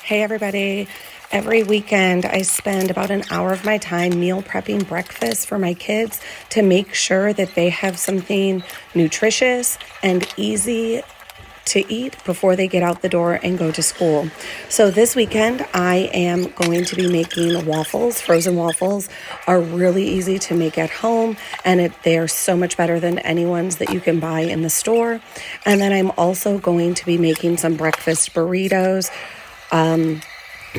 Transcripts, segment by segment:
Hey everybody. Every weekend I spend about an hour of my time meal prepping breakfast for my kids to make sure that they have something nutritious and easy to eat before they get out the door and go to school. So this weekend I am going to be making waffles. Frozen waffles are really easy to make at home, and they are so much better than any ones that you can buy in the store. And then I'm also going to be making some breakfast burritos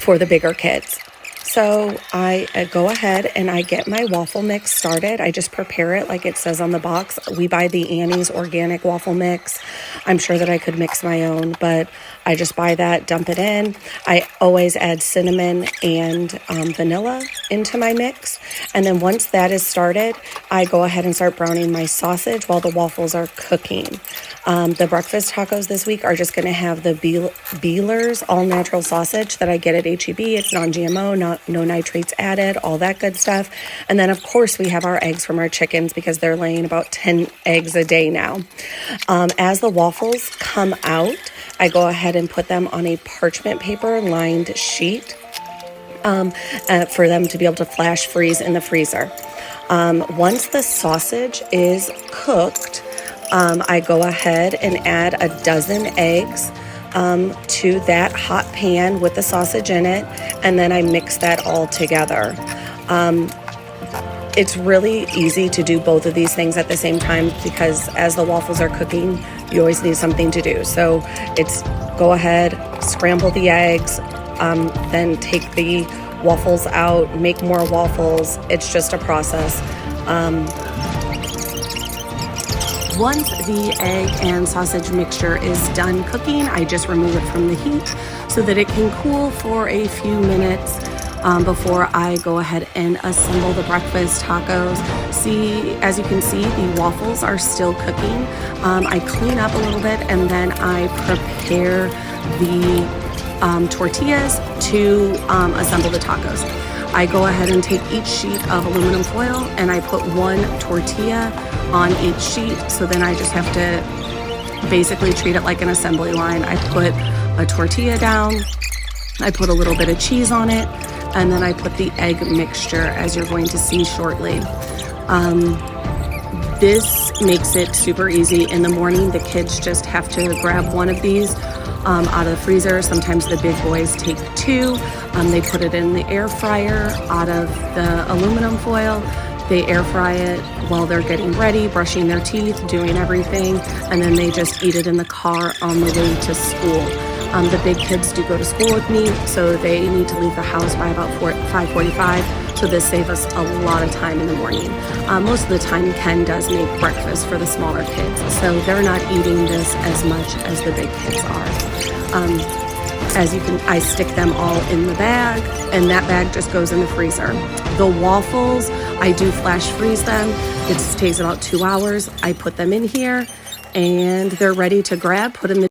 for the bigger kids. So I go ahead and I get my waffle mix started. I just prepare it like it says on the box. We buy the Annie's organic waffle mix. I'm sure that I could mix my own, but I just buy that, dump it in. I always add cinnamon and vanilla into my mix. And then once that is started, I go ahead and start browning my sausage while the waffles are cooking. The breakfast tacos this week are just going to have the Beeler's all-natural sausage that I get at H-E-B. It's non-GMO, no nitrates added, all that good stuff. And then, of course, we have our eggs from our chickens because they're laying about 10 eggs a day now. As the waffles come out, I go ahead and put them on a parchment paper lined sheet for them to be able to flash freeze in the freezer. Once the sausage is cooked, I go ahead and add a dozen eggs to that hot pan with the sausage in it, and then I mix that all together. It's really easy to do both of these things at the same time because as the waffles are cooking, you always need something to do. So it's go ahead, scramble the eggs, then take the waffles out, make more waffles. It's just a process. Once the egg and sausage mixture is done cooking, I just remove it from the heat so that it can cool for a few minutes before I go ahead and assemble the breakfast tacos. As you can see, the waffles are still cooking. I clean up a little bit and then I prepare the tortillas to assemble the tacos. I go ahead and take each sheet of aluminum foil and I put one tortilla on each sheet. So then I just have to basically treat it like an assembly line. I put a tortilla down, I put a little bit of cheese on it, and then I put the egg mixture, as you're going to see shortly. This makes it super easy. In the morning, the kids just have to grab one of these out of the freezer. Sometimes the big boys take two. They put it in the air fryer out of the aluminum foil. They air fry it while they're getting ready, brushing their teeth, doing everything, and then they just eat it in the car on the way to school. The big kids do go to school with me, so they need to leave the house by about 5:45, so this saves us a lot of time in the morning. Most of the time, Ken does make breakfast for the smaller kids, so they're not eating this as much as the big kids are. I stick them all in the bag, and that bag just goes in the freezer. The waffles, I do flash freeze them. It takes about 2 hours. I put them in here, and they're ready to grab, put in the